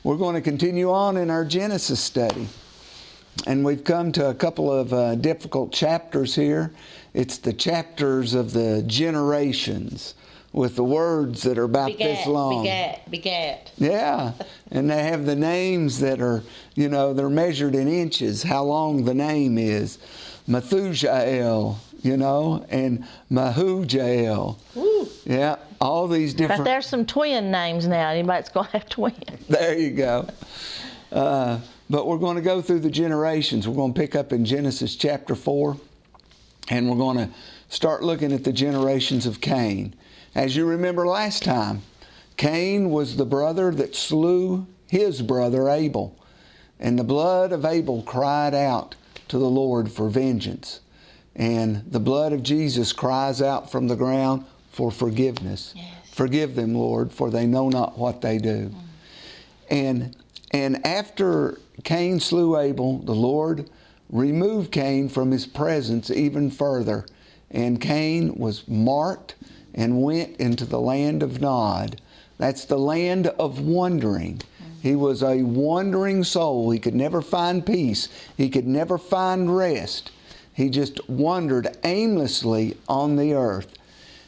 We're going to continue on in our Genesis study. And we've come to a couple of difficult chapters here. It's the chapters of the generations with the words that are about this long. Begat. Yeah, and they have the names that are, they're measured in inches, how long the name is. Methujael, and Mahujael. Woo. Yeah, all these different... But there's some twin names now. Anybody's going to have twins. There you go. But we're going to go through the generations. We're going to pick up in Genesis chapter 4, and we're going to start looking at the generations of Cain. As you remember last time, Cain was the brother that slew his brother Abel, and the blood of Abel cried out to the Lord for vengeance. And the blood of Jesus cries out from the ground for forgiveness. Yes. Forgive them, Lord, for they know not what they do. And after Cain slew Abel, the Lord removed Cain from his presence even further. And Cain was marked and went into the land of Nod. That's the land of wandering. He was a wandering soul. He could never find peace. He could never find rest. He just wandered aimlessly on the earth.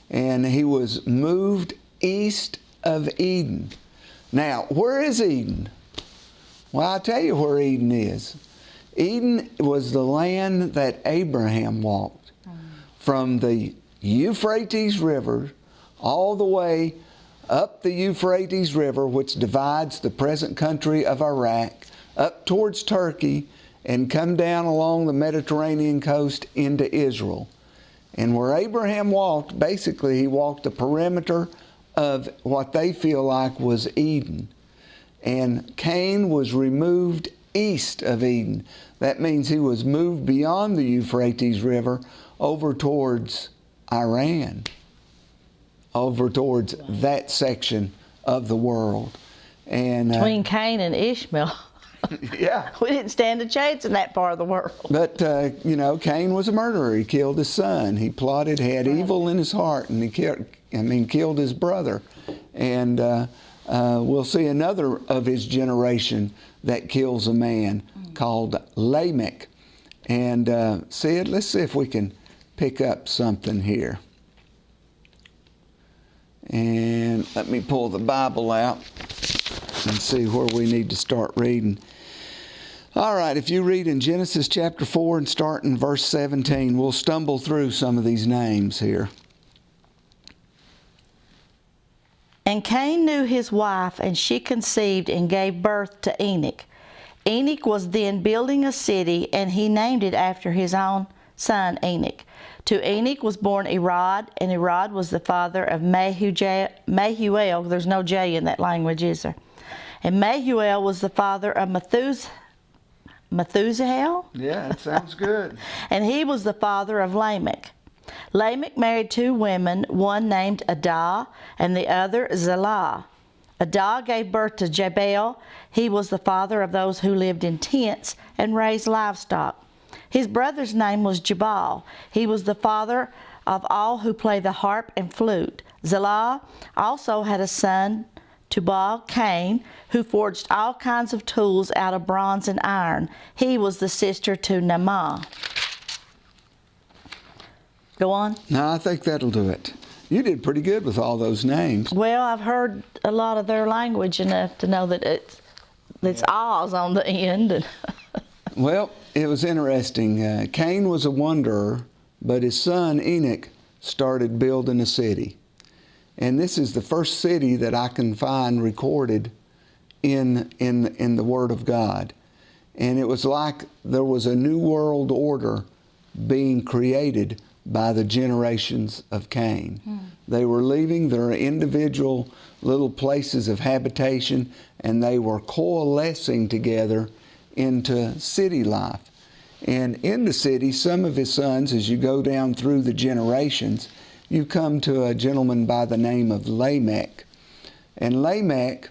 And he was moved east of Eden. Now, where is Eden? Well, I'll tell you where Eden is. Eden was the land that Abraham walked. From the Euphrates River all the way up the Euphrates River, which divides the present country of Iraq, up towards Turkey, and come down along the Mediterranean coast into Israel. And where Abraham walked, basically he walked the perimeter of what they feel like was Eden. And Cain was removed east of Eden. That means he was moved beyond the Euphrates River over towards Iran, over towards that section of the world. And between Cain and Ishmael. Yeah. We didn't stand a chance in that part of the world. But, Cain was a murderer. He killed his son. He plotted, had evil in his heart, and he killed his brother. And we'll see another of his generation that kills a man called Lamech. And let's see if we can pick up something here. And let me pull the Bible out and see where we need to start reading. All right, if you read in Genesis chapter 4 and start in verse 17, we'll stumble through some of these names here. And Cain knew his wife, and she conceived and gave birth to Enoch. Enoch was then building a city, and he named it after his own son Enoch. To Enoch was born Irad, and Irad was the father of Mahuel. There's no J in that language, is there? And Mahuel was the father of Methuselah? Yeah, that sounds good. And he was the father of Lamech. Lamech married two women, one named Adah and the other Zillah. Adah gave birth to Jabal. He was the father of those who lived in tents and raised livestock. His brother's name was Jabal. He was the father of all who play the harp and flute. Zillah also had a son, Tubal-Cain, who forged all kinds of tools out of bronze and iron. He was the sister to Naamah. Go on. No, I think that'll do it. You did pretty good with all those names. Well, I've heard a lot of their language enough to know that it's Oz on the end. Well, it was interesting. Cain was a wanderer, but his son Enoch started building a city. And this is the first city that I can find recorded in the Word of God. And it was like there was a new world order being created by the generations of Cain. They were leaving their individual little places of habitation, and they were coalescing together into city life. And in the city, some of his sons, as you go down through the generations, you come to a gentleman by the name of Lamech. And Lamech,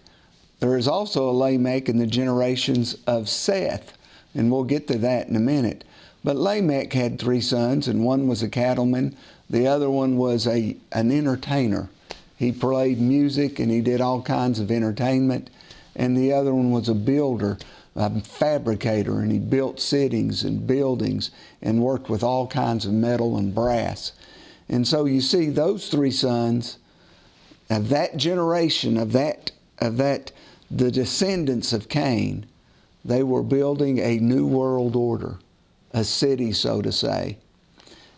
there is also a Lamech in the generations of Seth, and we'll get to that in a minute. But Lamech had three sons, and one was a cattleman. The other one was an entertainer. He played music and he did all kinds of entertainment. and the other one was a builder, a fabricator, and he built sittings and buildings and worked with all kinds of metal and brass. And so you see those three sons of that generation, of that, the descendants of Cain, they were building a new world order, a city, so to say.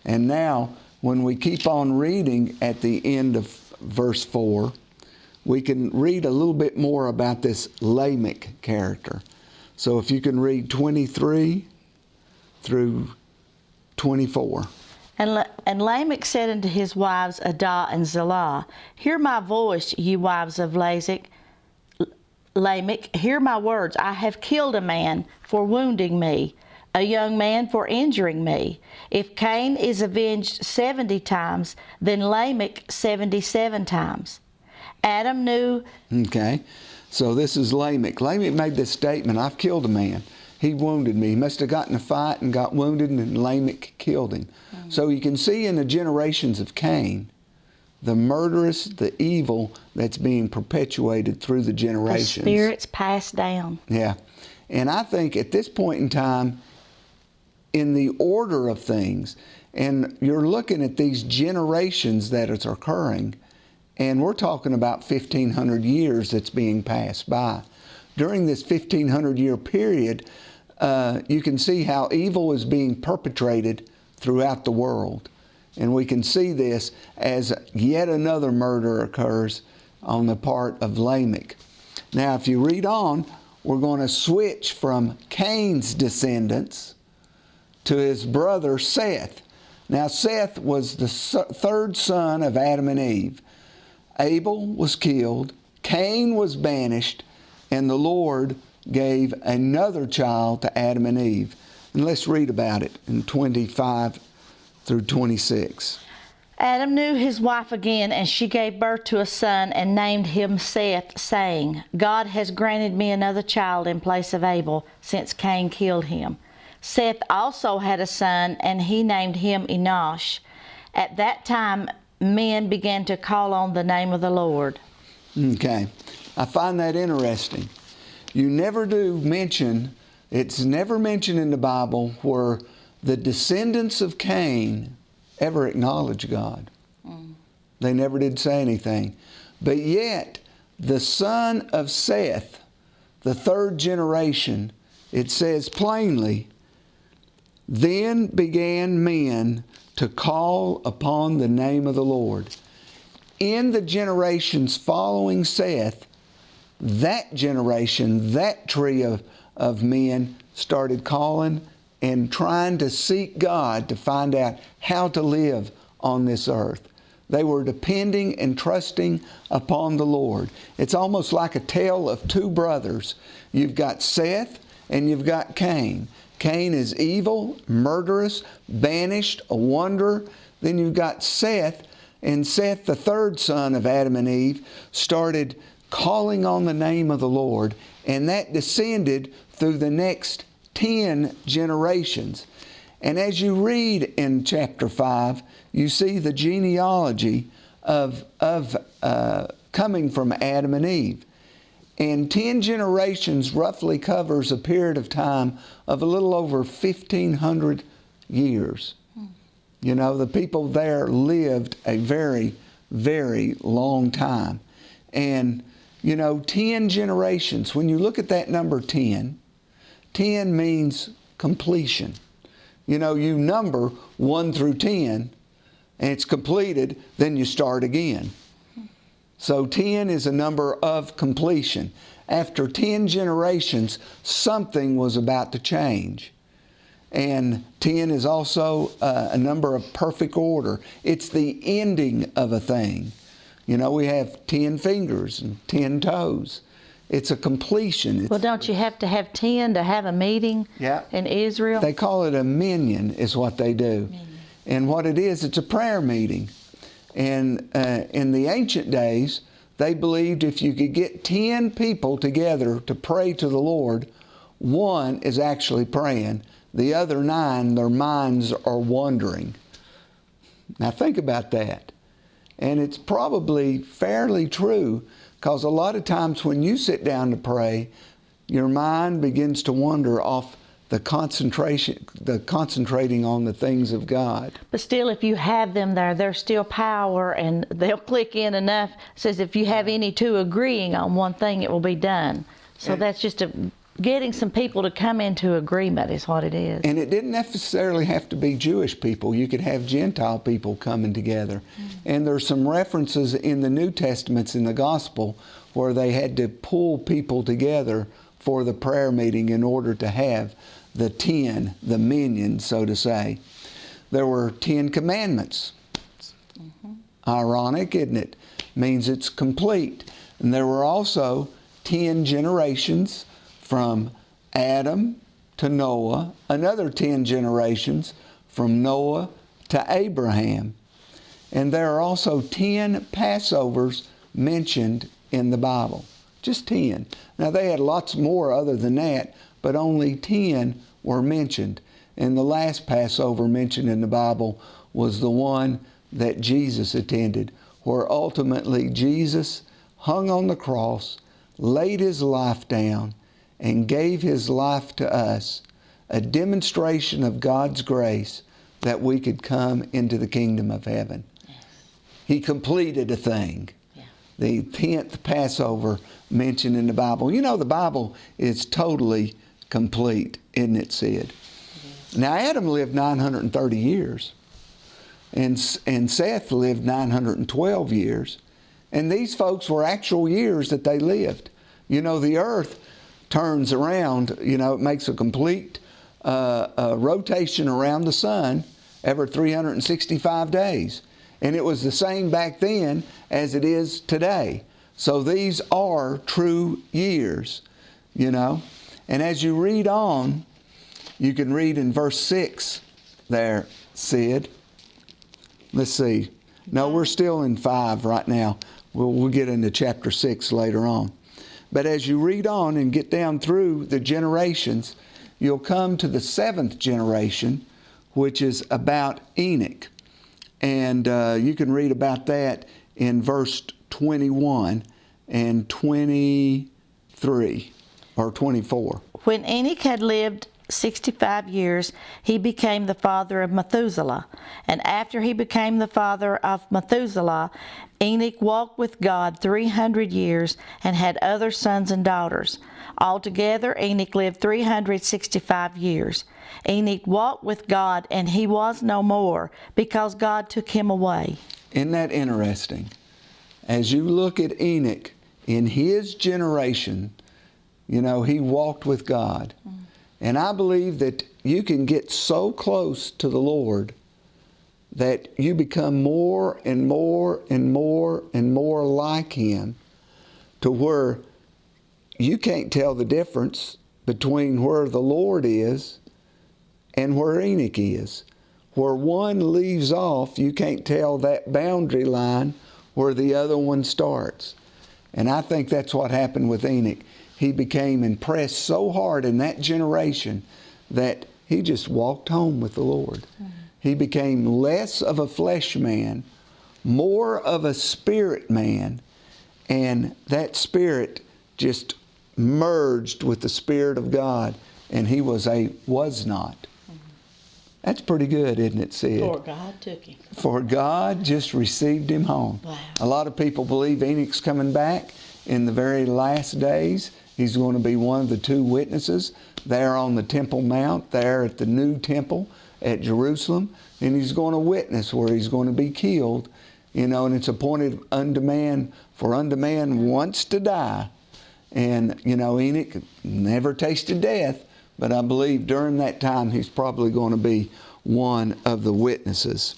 And now, when we keep on reading at the end of verse 4, we can read a little bit more about this Lamech character. So if you can read 23 through 24. And Lamech said unto his wives Adah and Zillah, Hear my voice, ye wives of Lamech, hear my words. I have killed a man for wounding me, a young man for injuring me. If Cain is avenged 70 times, then Lamech 77 times. Adam knew... Okay, so this is Lamech. Lamech made this statement, I've killed a man. He wounded me. He must have gotten in a fight and got wounded, and Lamech killed him. Mm-hmm. So you can see in the generations of Cain, the murderous, the evil that's being perpetuated through the generations. The spirits passed down. Yeah. And I think at this point in time, in the order of things, and you're looking at these generations that is occurring, and we're talking about 1,500 years that's being passed by. During this 1,500-year period, you can see how evil is being perpetrated throughout the world. And we can see this as yet another murder occurs on the part of Lamech. Now, if you read on, we're going to switch from Cain's descendants to his brother Seth. Now, Seth was the third son of Adam and Eve. Abel was killed, Cain was banished, and the Lord gave another child to Adam and Eve. And let's read about it in 25 through 26. Adam knew his wife again, and she gave birth to a son and named him Seth, saying, God has granted me another child in place of Abel, since Cain killed him. Seth also had a son, and he named him Enosh. At that time, men began to call on the name of the Lord. Okay. I find that interesting. You never do mention, it's never mentioned in the Bible where the descendants of Cain ever acknowledged God. They never did say anything. But yet, the son of Seth, the third generation, it says plainly, then began men to call upon the name of the Lord. In the generations following Seth, that generation, that tree of men started calling and trying to seek God to find out how to live on this earth. They were depending and trusting upon the Lord. It's almost like a tale of two brothers. You've got Seth and you've got Cain. Cain is evil, murderous, banished, a wanderer. Then you've got Seth, and Seth, the third son of Adam and Eve, started calling on the name of the Lord, and that descended through the next 10 generations. And as you read in chapter 5, you see the genealogy of coming from Adam and Eve. And 10 generations roughly covers a period of time of a little over 1,500 years. You know, the people there lived a very, very long time. And, you know, 10 generations, when you look at that number 10, 10 means completion. You know, you number 1 through 10, and it's completed, then you start again. So 10 is a number of completion. After 10 generations, something was about to change. And 10 is also a number of perfect order. It's the ending of a thing. You know, we have 10 fingers and 10 toes. It's a completion. Well, don't you have to have 10 to have a meeting in Israel? They call it a minyan is what they do. And what it is, it's a prayer meeting. And in the ancient days, they believed if you could get 10 people together to pray to the Lord, one is actually praying. The other 9, their minds are wandering. Now think about that. And it's probably fairly true Because a lot of times when you sit down to pray, your mind begins to wander off the concentrating on the things of God. But still, if you have them there, there's still power, and they'll click in enough. It says if you have any two agreeing on one thing, it will be done. So that's just getting some people to come into agreement is what it is. And it didn't necessarily have to be Jewish people. You could have Gentile people coming together. And there's some references in the New Testaments in the Gospel where they had to pull people together for the prayer meeting in order to have the 10, the minion, so to say. There were 10 commandments. Ironic, isn't it? Means it's complete. And there were also 10 generations from Adam to Noah, another 10 generations from Noah to Abraham. And there are also 10 Passovers mentioned in the Bible. Just 10. Now they had lots more other than that, but only 10 were mentioned. And the last Passover mentioned in the Bible was the one that Jesus attended, where ultimately Jesus hung on the cross, laid his life down, and gave his life to us, a demonstration of God's grace that we could come into the kingdom of heaven. Yes. He completed a thing. Yeah. The 10th Passover mentioned in the Bible. You know, the Bible is totally complete, isn't it, Sid? Now, Adam lived 930 years, and Seth lived 912 years, and these folks were actual years that they lived. You know, the earth turns around, you know, it makes a complete rotation around the sun every 365 days. And it was the same back then as it is today. So these are true years, you know. And as you read on, you can read in verse 6 there, Sid. Let's see. No, we're still in 5 right now. We'll get into chapter 6 later on. But as you read on and get down through the generations, you'll come to the 7th generation, which is about Enoch. And you can read about that in verse 21 and 23 or 24. When Enoch had lived 65 years, he became the father of Methuselah. And after he became the father of Methuselah, Enoch walked with God 300 years and had other sons and daughters. Altogether, Enoch lived 365 years. Enoch walked with God, and he was no more, because God took him away. Isn't that interesting? As you look at Enoch, in his generation, you know, he walked with God. And I believe that you can get so close to the Lord that you become more and more and more and more like Him, to where you can't tell the difference between where the Lord is and where Enoch is. Where one leaves off, you can't tell that boundary line where the other one starts. And I think that's what happened with Enoch. He became impressed so hard in that generation that he just walked home with the Lord. He became less of a flesh man, more of a spirit man, and that spirit just merged with the Spirit of God, and he was not. That's pretty good, isn't it, Sid? For God took him. For God just received him home. Wow. A lot of people believe Enoch's coming back in the very last days. He's going to be one of the 2 witnesses there on the Temple Mount, there at the new temple at Jerusalem. And he's going to witness where he's going to be killed. You know, and it's appointed unto man, for unto man wants to die. And, you know, Enoch never tasted death, but I believe during that time he's probably going to be one of the witnesses.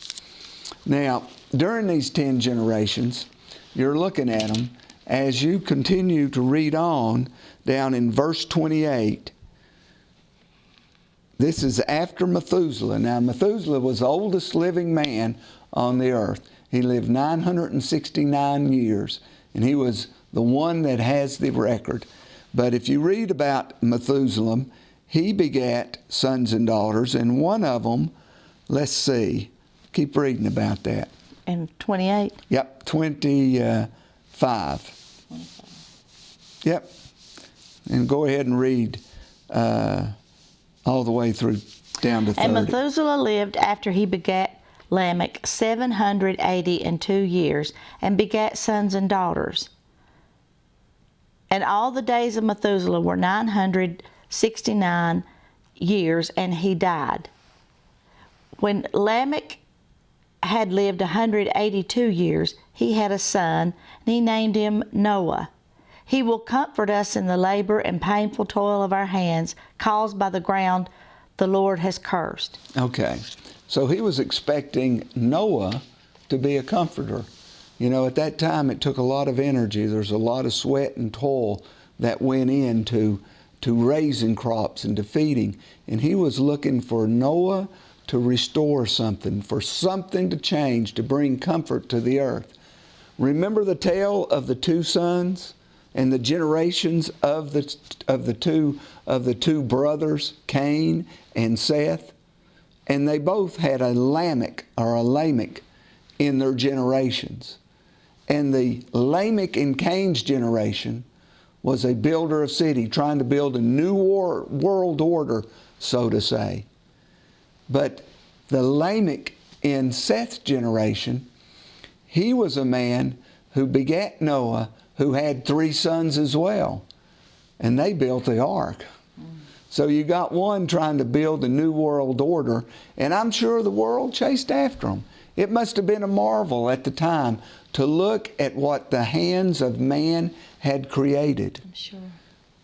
Now, during these 10 generations, you're looking at them. As you continue to read on down in verse 28, this is after Methuselah. Now, Methuselah was the oldest living man on the earth. He lived 969 years, and he was the one that has the record. But if you read about Methuselah, he begat sons and daughters, and one of them, let's see, keep reading about that. And 28? Yep, 25. 25. Yep. And go ahead and read all the way through down to 30. And Methuselah lived after he begat Lamech 782 years, and begat sons and daughters. And all the days of Methuselah were 969 years, and he died. When Lamech had lived 182 years, he had a son, and he named him Noah. He will comfort us in the labor and painful toil of our hands, caused by the ground the Lord has cursed. Okay. So he was expecting Noah to be a comforter. You know, at that time it took a lot of energy. There's a lot of sweat and toil that went into raising crops and to feeding. And he was looking for Noah to restore something, for something to change, to bring comfort to the earth. Remember the tale of the two sons and the generations of the two brothers, Cain and Seth? And they both had a Lamech in their generations. And the Lamech in Cain's generation was a builder of city, trying to build a new world order, so to say. But the Lamech in Seth's generation, he was a man who begat Noah, who had 3 sons as well. And they built the ark. So you got one trying to build a new world order, and I'm sure the world chased after them. It must have been a marvel at the time to look at what the hands of man had created. I'm sure.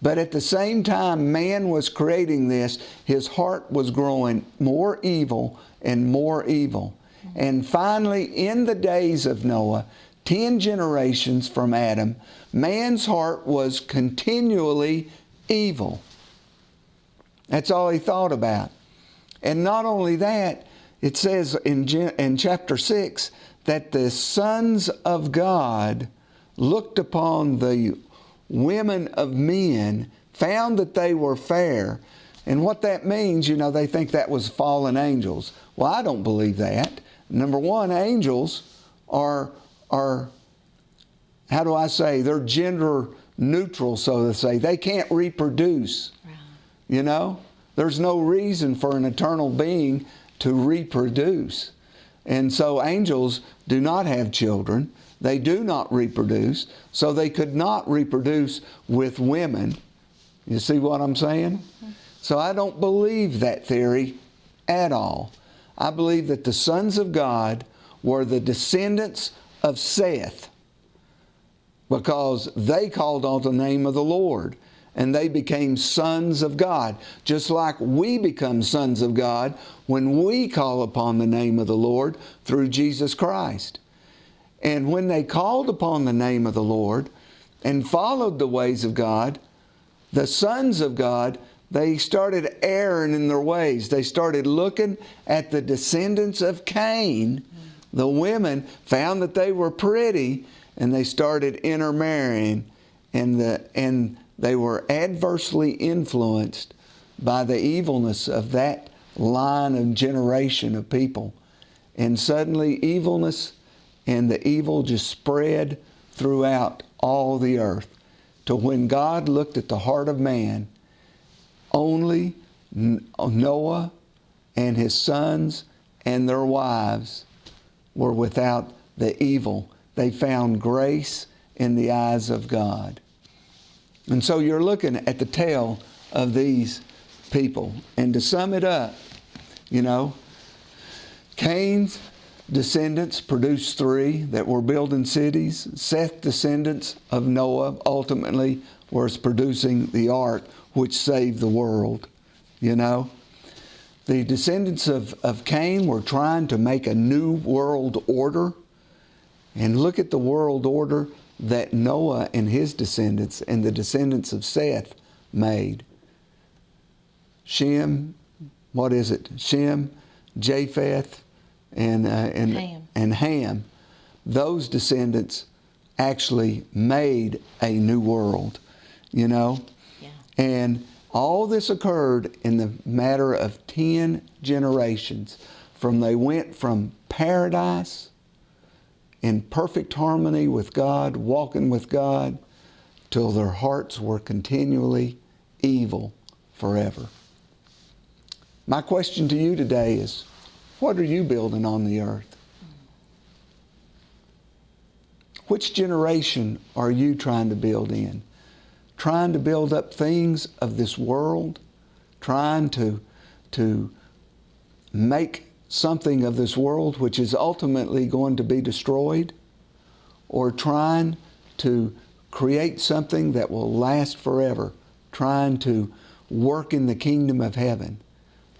But at the same time man was creating this, his heart was growing more evil and more evil. And finally, in the days of Noah, 10 generations from Adam, man's heart was continually evil. That's all he thought about. And not only that, it says in chapter 6 that the sons of God looked upon the women of men, found that they were fair. And what that means, you know, they think that was fallen angels. Well, I don't believe that. Number one, angels are how do I say, they're gender neutral, so to say. They can't reproduce. Right. You know, there's no reason for an eternal being to reproduce. And so angels do not have children. They do not reproduce. So they could not reproduce with women. You see what I'm saying? Mm-hmm. So I don't believe that theory at all. I believe that the sons of God were the descendants of Seth, because they called on the name of the Lord and they became sons of God, just like we become sons of God when we call upon the name of the Lord through Jesus Christ. And when they called upon the name of the Lord and followed the ways of God, the sons of God, they started erring in their ways. They started looking at the descendants of Cain. The women found that they were pretty, and they started intermarrying, and they were adversely influenced by the evilness of that line of generation of people. And suddenly evilness and the evil just spread throughout all the earth, to when God looked at the heart of man, only Noah and his sons and their wives were without the evil. They found grace in the eyes of God. And so you're looking at the tale of these people. And to sum it up, you know, Cain's descendants produced 3 that were building cities. Seth's descendants of Noah ultimately was producing the ark, which saved the world, you know. The descendants of Cain were trying to make a new world order. And look at the world order that Noah and his descendants and the descendants of Seth made. Shem, Japheth, and Ham. Those descendants actually made a new world, you know. Yeah. And all this occurred in the matter of 10 generations. They went from paradise in perfect harmony with God, walking with God, till their hearts were continually evil forever. My question to you today is, what are you building on the earth? Which generation are you trying to build in? Trying to build up things of this world? Trying to make something of this world which is ultimately going to be destroyed? Or trying to create something that will last forever? Trying to work in the kingdom of heaven?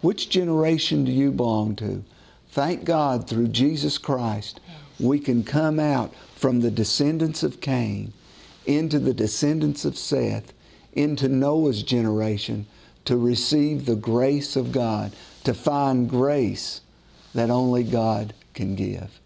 Which generation do you belong to? Thank God, through Jesus Christ, we can come out from the descendants of Cain into the descendants of Seth, into Noah's generation, to receive the grace of God, to find grace that only God can give.